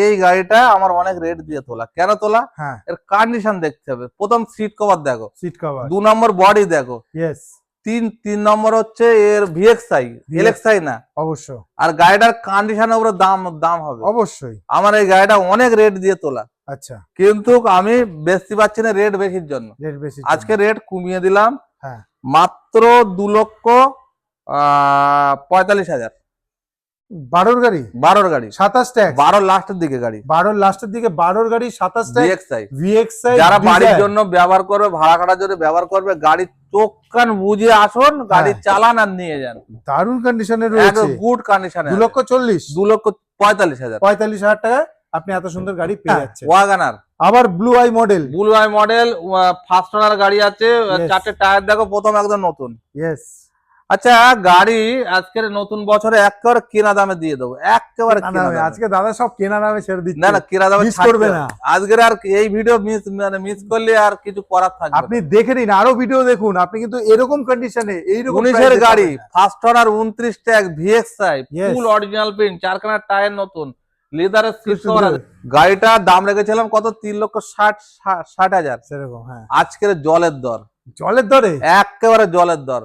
এই গাড়িটা আমার অনেক রেট দিয়ে তোলা। কেন তোলা? হ্যাঁ, এর কন্ডিশন দেখতে হবে। প্রথম সিট কভার দেখো, সিট কভার, 2 নম্বর বডি দেখো, ইয়েস, তিন নম্বর হচ্ছে এর ভিএক্সআই, এলএক্সআই না, অবশ্য। আর গাড়িটার কন্ডিশনের উপরে দাম হবে অবশ্যই। আমার এই গাড়িটা অনেক রেট দিয়ে তোলা, আচ্ছা, কিন্তু আমি বেচতে পারছি না রেট বেশির জন্য। রেট বেশি, আজকে রেট কমিয়ে দিলাম, হ্যাঁ, মাত্র 2,45,000। 12 গাড়ি, 12 গাড়ি 27 ট্যাক্স, 12 লাস্টের দিকে গাড়ি, 12 লাস্টের দিকে 12 গাড়ি 27 ট্যাক্স, ভিএক্সআই। ভিএক্সআই, যারা বাড়ির জন্য ব্যবহার করবে, ভাড়া খাটার জন্য ব্যবহার করবে, গাড়ি চোখ কান বুঝে আসুন, গাড়ি চালান আর নিয়ে যান। দারুণ কন্ডিশনে রয়েছে, গুড কন্ডিশনে। 2,40,000, 2,45,000, 45,000 টাকায় আপনি এত সুন্দর গাড়ি পেয়ে যাচ্ছেন। ওয়াগনার, আবার blue eye model, blue eye model, first owner গাড়ি আছে, 4টে টায়ার দেখো, প্রথম একদম নতুন। ইয়েস, আচ্ছা, গাড়ি আজকের নতুন বছরে একেবারে কেনা দামে দিয়ে দেবো, একেবারে কেনা দামে। আজকে দাদা সব কেনা দামে ছেড়ে দিচ্ছে, না না, কেনা দামে মিস করবে না। আজকের আর এই ভিডিও মিস করলে আর কিছু করার থাকবে না। আপনি দেখে নিন, আরো ভিডিও দেখুন, আপনি কিন্তু এরকম কন্ডিশনে এইরকম 19-এর গাড়ি, first owner, 29 tax, VXi, full original print, 4খানা টায়ার নতুন, লেদারের সিট কভার আছে। গাড়িটার দাম রেখেছিলাম কত? 3,60,000 সেরকম, হ্যাঁ। আজকের জলের দর, জলের দরে একেবারে জলের দর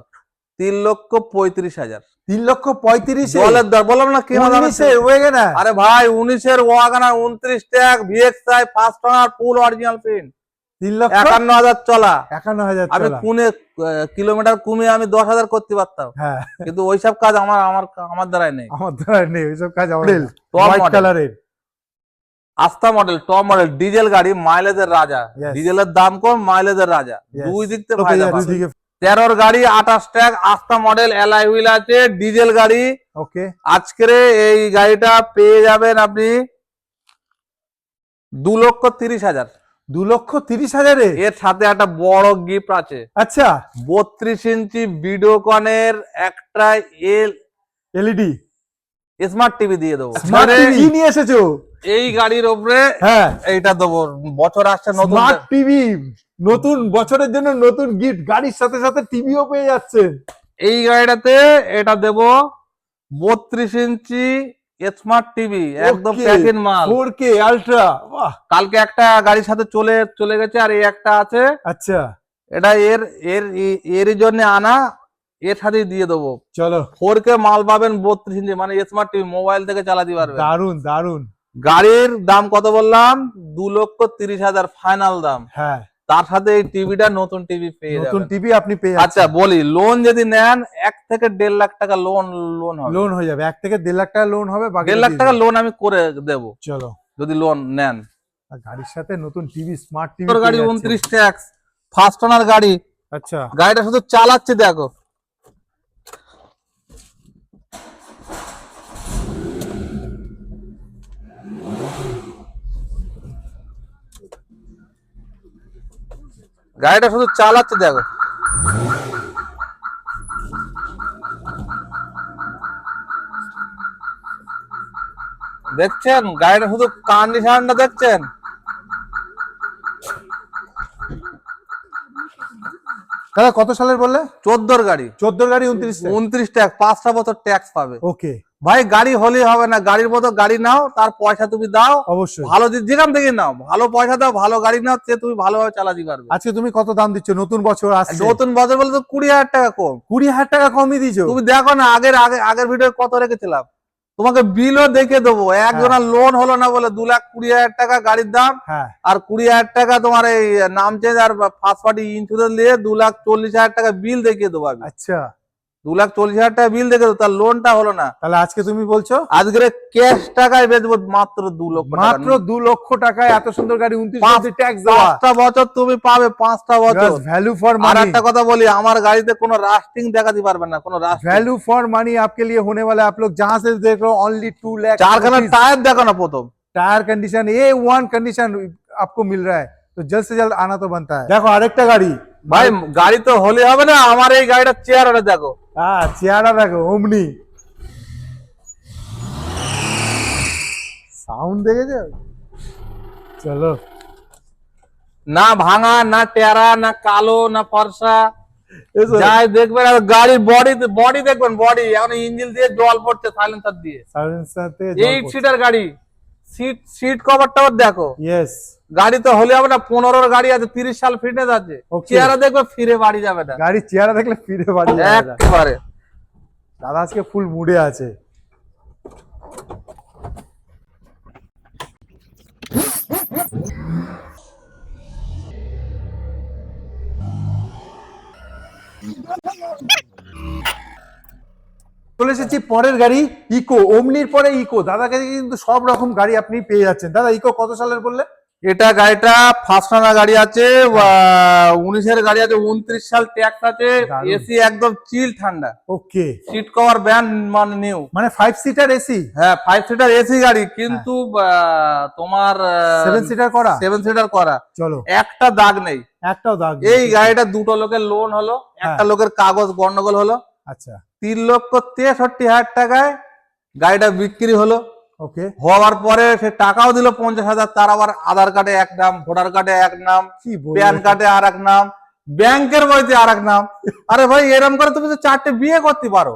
3,35,000, 3,35,000 জলের দর। বললাম না কেনা দামে। 19-এর ওয়াগনার, আরে ভাই, 19-এর WagonR, 29 tax, VXI, first owner, full original print, 51,000 চলা। 51,000 আমি কোনে কিলোমিটার কমে আমি 10,000 করতে পারতাম, হ্যাঁ, কিন্তু ওইসব কাজ আমার দ্বারাই নেই। আমার দ্বারা নেই ওইসব কাজ। Top white model। কালারের আস্থা মডেল, টপ মডেল, ডিজেল গাড়ি, মাইলেজের রাজা। Yes. ডিজেলের দাম কম, মাইলেজের রাজা, Yes. দুই দিক থেকে তো ফায়দা দুই পাবে। দিকে 13 গাড়ি, 28 ট্যাগ, আস্থা মডেল, এলআই হুইল আছে, ডিজেল গাড়ি। ওকে। আজকের এই গাড়িটা পেয়ে যাবেন আপনি 2,30,000। 2,30,000 এর সাথে একটা বড় গিফট আছে। আচ্ছা, 32 ইঞ্চি ভিডিওকনের একটা এলইডি স্মার্ট টিভি দিয়ে দেবো। স্মার্ট টিভি নিয়ে এসেছো? এই গাড়ির উপরে হ্যাঁ, এইটা দেবো। বছর আসছে নতুন। স্মার্ট টিভি, নতুন বছরের জন্য নতুন গিফট, গাড়ির সাথে সাথে টিভিও পেয়ে যাচ্ছেন। এই গাড়িটাতে এটা দেবো 32 ইঞ্চি স্মার্ট টিভি, একদম Okay, প্যাকেট মাল। 4K আলট্রা, বাহ। কালকে একটা গাড়ির সাথে চলে গেছে, আর এই একটা আছে। আচ্ছা, এটা এর জন্য আনা, এর সাথেই দিয়ে দেবো। চলো, 4K মাল পাবেন 32 ইঞ্চি, মানে স্মার্ট টিভি মোবাইল থেকে চালাতে পারবেন। দারুন দারুন। গাড়ির দাম কত বললাম? 2,30,000 ফাইনাল দাম। হ্যাঁ, তার সাথে এই টিভিটা, নতুন টিভি পেয়ে নতুন যাবেন। টিভি আপনি পেয়ে আচ্ছা বলি, লোন যদি নেন 1 থেকে 1.5 লাখ টাকা লোন হবে। লোন হয়ে যাবে, 1 থেকে 1.5 লাখ টাকা লোন হবে, বাকি 1.5 লাখ টাকা লোন আমি করে দেবো চলো। যদি লোন নেন। আর গাড়ির সাথে নতুন টিভি, স্মার্ট টিভি তোর গাড়ি 29 ট্যাক্স, ফার্স্ট ওনার গাড়ি। আচ্ছা, গাড়িটা শুধু চালাচ্ছে দেখো। গাড়িটা শুধু চালাচ্ছে দেখো। দেখছেন গাড়িটা শুধু কন্ডিশনটা দেখছেন। দাদা কত সালের বললে? 14 গাড়ি, 14 গাড়ি 29 29 ট্যাক্স, 5টা বছর ট্যাক্স পাবে। ওকে, ভাই গাড়ি হলেই হবে না, গাড়ির মতো গাড়ি নাও, তার পয়সা তুমি দাও অবশ্যই। ভালো, যেখান থেকে নাও ভালো পয়সা দাও, ভালো গাড়ি নাও, সে তুমি ভালোভাবে চালাতে পারবে। আজকে তুমি কত দাম দিচ্ছ? নতুন বছর আসছে, নতুন বছর বলে তো 20,000 টাকা কম। 20,000 টাকা কমই দিছো। তুমি দেখো না আগের ভিডিও কত রেখেছিলাম, তোমাকে বিলও দেখে দেবো। একজনের লোন হলো না বলে 2,20,000 টাকা গাড়ির দাম, হ্যাঁ, আর 20,000 টাকা তোমার এই নাম চেঞ্জ আর ফার্স্ট পার্টি ইন্স্যুরেন্স নিয়ে 2,40,000 টাকা বিল দেখিয়ে দেবো আমি। আচ্ছা, 2,40,000 টাকা বিল দেখে দেবো, তার লোনটা হলো না। তাহলে আজকে তুমি বলছো আজকে ক্যাশ টাকায় বেচবো মাত্র 2 লক্ষ টাকা। মাত্র 2 লক্ষ টাকায় এত সুন্দর গাড়ি, 29 ট্যাক্স দেওয়া, 5টা বছর তুমি পাবে, 5টা বছর। ভ্যালু ফর আর মানি। একটা কথা বলি, আমার গাড়িতে কোনো রাস্টিং দেখাতে পারবে না, কোনো রাস্টিং। वैल्यू फॉर मनी आपके लिए होने वाला है। आप लोग जहां से देख रहे हो ओनली 2 लाख। 4 खाना टायर देखो ना प्रथम। टायर कंडीशन A1 कंडीशन आपको मिल रहा है, तो जल्द से जल्द आना तो बनता है। देखो আরেকটা গাড়ি ভাই গাড়ি তো হলে হবে না, আমার এই গাড়িটা চেয়ারটা দেখো। হ্যাঁ, চেয়ারটা দেখো, ওমনি সাউন্ড দেখেছো? চলো, না ভাঙা, না টেরা, না কালো, না ফর্সা, এসো। যাই দেখবেন। আর গাড়ির বডি দেখবেন, বডি এখন ইঞ্জিন দিয়ে জল পড়ছে সাইলেন্সার দিয়ে। সাইলেন্সার তে 8 সিটার গাড়ি, সিট কভারটাও দেখো। यस, গাড়ি তো হলে হবে না, 15 গাড়ি আছে, 30 সাল ফিটনেস আছে। Okay. চেহারা দেখবে ফিরে বাড়ি যাবে না গাড়ি চেয়ারটা দেখলে ফিরে বাড়ি যাবে না। একবারে। দাদা আজকে ফুল মুডে আছে। চলে এসেছি পরের গাড়ি, ইকো। ওমনির পরে ইকো। দাদা কাছে কিন্তু সব রকম গাড়ি আপনি পেয়ে যাচ্ছেন। দাদা ইকো কত সালের বললে? এটা গাড়িটা ফার্স্ট ওনার গাড়ি আছে, 19 গাড়ি আছে, 29 সাল ট্যাক্স আছে, দারুণ। এসি একদম চিল ঠান্ডা, ওকে, সিট কভার ব্যান্ড মানে নিউ। মানে 5 সিটার এসি, হ্যাঁ 5 সিটার এসি গাড়ি, কিন্তু তোমার 7 সিটার করা। 7 সিটার করা, চলো, একটা দাগ নেই। একটাও দাগ নেই। এই গাড়িটা দুটো লোকের লোন হলো, একটা লোকের কাগজ গন্ডগোল হলো, আচ্ছা, 3,63,000 টাকায় গাড়িটা বিক্রি হলো। ওকে, হওয়ার পরে সে টাকাও দিল 50,000, তার আবার আধার কার্ডে এক নাম, ভোটার কার্ডে এক নাম, কি প্যান কার্ডে আর এক নাম, ব্যাংকের বইতে আর এক নাম। আরে ভাই এরকম করে তুমি তো 4টে বিয়ে করতে পারো।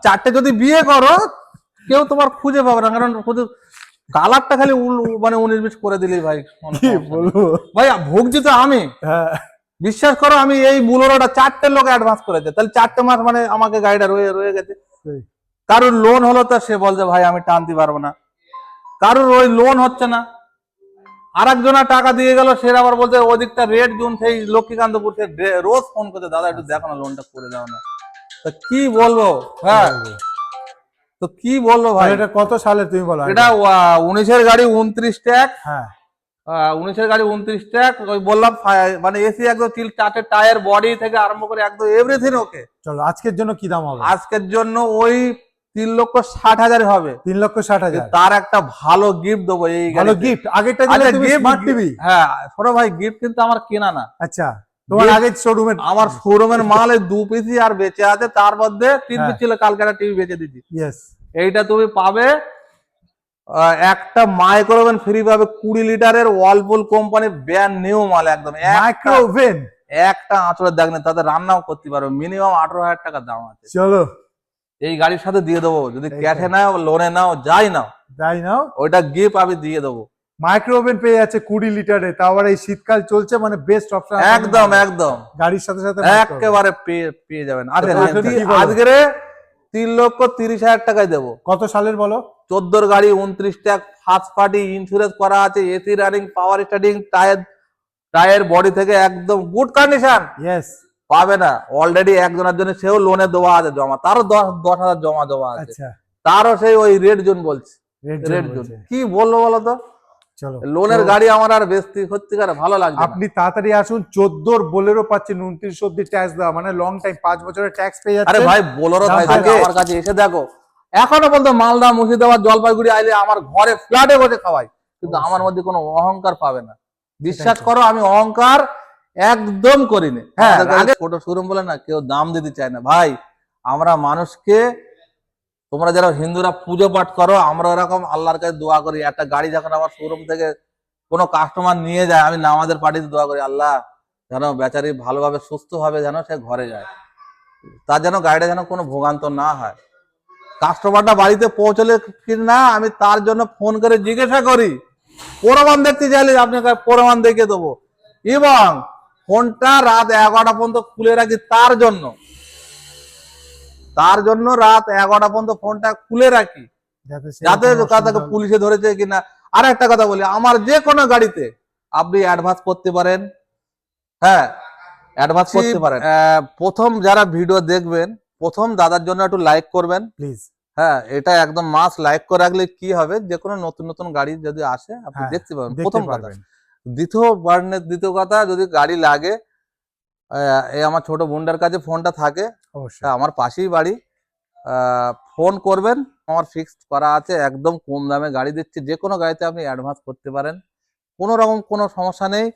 4টে যদি বিয়ে করো কেউ তোমার খুঁজে পাবে না, কারণ শুধু কালারটা খালি মানে 19-20 করে দিলেই ভাই কি বলবো ভাই, ভুগছি তো আমি। হ্যাঁ, বিশ্বাস করো, আমি এই বুলোরোটা 4টে লোক অ্যাডভান্স করেছে, তাহলে 4টে মাস মানে আমাকে গাড়িটা রয়ে গেছে। সেই। কারোর লোন হলো তো সে বলছে ভাই আমি টানতে পারবো না, কারোর ওই লোন হচ্ছে না, আর একজনের টাকা দিয়ে গেল, সে আবার বলছে ওদিকটা রেড জোন, সেই লক্ষ্মীকান্তপুর সে রোজ ফোন করতে, দাদা একটু দেখো না লোনটা করে দাও না। তা কি বলবো। হ্যাঁ, তো তো কি বলবো ভাই, তাহলে এটা কত সালে তুমি বলো? এটা 19-এর গাড়ি 29 ট্যাগ, হ্যাঁ 19-এর গাড়ি 29 ট্যাগ, ওই বললাম মানে এসি একদম চারটে টায়ার বডি থেকে আরম্ভ করে একদম এভরিথিং ওকে। চলো আজকের জন্য কি দাম হবে? আজকের জন্য ওই 3,60,000 হবে। 3,60,000। তার একটা ভালো গিফট দেবো এই ভালো গাড়িতে। গিফট, আগেরটা দিলে আচ্ছা, তুমি gift- স্মার্ট টিভি। হ্যাঁ শোনো ভাই, গিফট কিন্তু আমার কেনা না, আচ্ছা তোমার gift- আগে শোরুমে আমার শোরুমের মাল এই 2 পিসই আর বেঁচে আছে, তার মধ্যে 3 পিস হ্যাঁ। ছিল, কালকে একটা টিভি বেঁচে দিচ্ছি। ইয়েস এইটা তুমি পাবে একটা মাইক্রোওভেন ফ্রি পাবে, 20 লিটারের ওয়ালপুল কোম্পানি ব্র্যান্ড নিউ মাল একদম। Micro oven. একটা আঁচড়ের দাগ নেই, তাতে রান্নাও করতে পারবে, মিনিমাম 18,000 টাকা দাম আছে। চলো এই গাড়ির সাথে দিয়ে দেবো, যদি এই ক্যাশে নাও লোনে নাও যাই নাও, যাই নাও ওইটা গিফট আমি দিয়ে দেবো। মাইক্রো ওভেন পেয়ে যাচ্ছে 20 লিটারে, তাও আবার এই শীতকাল চলছে, মানে বেস্ট অপশন। একদম একদম গাড়ির সাথে সাথে micro oven। একেবারে পেয়ে যাবেন। আচ্ছা তো এখন কি বলো? আজকে 3,30,000 টাকায় দেবো। কত সালের বলো? 14 গাড়ি 29 ট্যাগ, ফার্স্ট পার্টি ইন্স্যুরেন্স করা আছে, এসি রানিং, পাওয়ার স্টার্টিং, টায়ার বডি থেকে একদম গুড কন্ডিশন। ইয়েস পাবে না অলরেডি একজনের জন্য, সেও লোনে দেওয়া আছে জমা, তারও 10,000 জমা দেওয়া আছে, আচ্ছা তারও সেই ওই রেড জোন বলছে, রেড রেড জোন জোন। কি বলবো বলো তো, চলো লোনের তো গাড়ি আমার আর বেচতে সত্যিকার ভালো লাগছে না। আপনি তাড়াতাড়ি আসুন, 14 বোলেরো পাচ্ছেন 29 অব্দি ট্যাক্স দেওয়া, মানে লং টাইম 5 বছরের ট্যাক্স পেয়ে আরে যাচ্ছেন। ভাই বোলেরো দাম থাকে থাকে। আমার কাছে এসে দেখো, এখনো বলতো মালদা, মুর্শিদাবাদ, জলপাইগুড়ি আইলে আমার ঘরে ফ্ল্যাটে বসে খাওয়াই, কিন্তু আমার মধ্যে কোনো অহংকার পাবে না, বিশ্বাস করো আমি অহংকার একদম করিনি। হ্যাঁ আগে ছোট শোরুম বলে না কেউ দাম দিতে চায় না ভাই, আমরা মানুষকে, তোমরা যারা হিন্দুরা পুজো পাঠ করো, আমরা এরকম আল্লাহর কাছে দোয়া করি, একটা গাড়ি যখন আমার শোরুম থেকে কোনো কাস্টমার নিয়ে যায়, আমি নামাজের পার্টিতে দোয়া করি, আল্লাহ যেন বেচারি ভালোভাবে সুস্থ ভাবে যেন সে ঘরে যায়, তার যেন গাড়িটা যেন কোনো ভোগান্ত না হয়। কাস্টমারটা বাড়িতে পৌঁছলে কি না, আমি তার জন্য ফোন করে জিজ্ঞাসা করি, প্রমাণ দেখতে চাইলে আপনাকে প্রমাণ দেখে দেবো, এবং ফোনটা রাত 11টা পর্যন্ত খুলে রাখি তার জন্য রাত 11টা পর্যন্ত ফোনটা খুলে রাখি, যাতে তাকে পুলিশে ধরেছে কিনা। আর একটা কথা বলি, আমার যে কোনো গাড়িতে আপনি অ্যাডভান্স করতে পারেন, হ্যাঁ অ্যাডভান্স করতে পারেন। প্রথম যারা ভিডিও দেখবেন, প্রথম দাদার জন্য একটু লাইক করবেন প্লিজ। হ্যাঁ, এটা একদম মাস্ট, লাইক করে রাখলে কি হবে, যে কোনো নতুন নতুন গাড়ি যদি আসে আপনি হ্যাঁ, দেখতে পাবেন, দেখতে প্রথম কথা। পারবেন। দ্বিতীয় কথা, যদি গাড়ি লাগে, এই আমার ছোট বোনটার কাছে ফোনটা থাকে, অবশ্যই আমার পাশেই বাড়ি, ফোন করবেন, আমার ফিক্সড করা আছে, একদম কম দামে গাড়ি দিচ্ছি, যে কোনো গাড়িতে আপনি অ্যাডভান্স করতে পারেন, কোনো রকম কোনো সমস্যা নেই।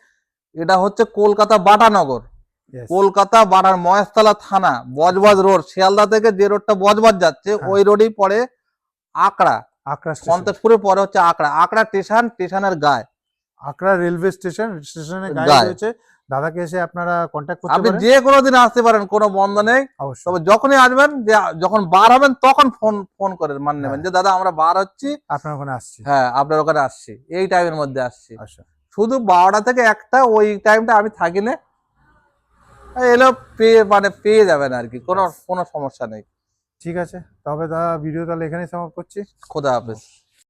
এটা হচ্ছে কলকাতা বাটানগর, Yes. কলকাতা বাটার মহেশতলা থানা, বজবজ রোড, শিয়ালদা থেকে যে রোডটা বজবজ যাচ্ছে হ্যাঁ। ওই রোডেই পড়ে আকড়া, আকরা স্টেশন, সন্তোষপুরের পরে হচ্ছে আকড়া স্টেশনের গায়ে, আকরা রেলওয়ে স্টেশনের গায়ে গায়ে। রয়েছে। দাদাকে এসে আপনারা কন্ট্যাক্ট করতে আপনি পারেন যে কোনো দিন আসতে পারেন, কোনো বন্ধ নেই। অবশ্যই। তবে যখনই আসবেন, যে যখন বার হবেন তখন ফোন করে মান নেবেন, হ্যাঁ। যে দাদা আমরা বার হচ্ছি, আপনার ওখানে আসছি। হ্যাঁ আপনার ওখানে আসছি, এই টাইমের মধ্যে আসছি, আচ্ছা শুধু 12টা থেকে 1টা, ওই টাইমটা আমি থাকি না, এলো পেয়ে যাবেন আর কি, কোনো সমস্যা নেই। ঠিক আছে, তবে দাদা ভিডিও তাহলে এখানেই সমাপ্ত করছি। খোদা হাফেজ।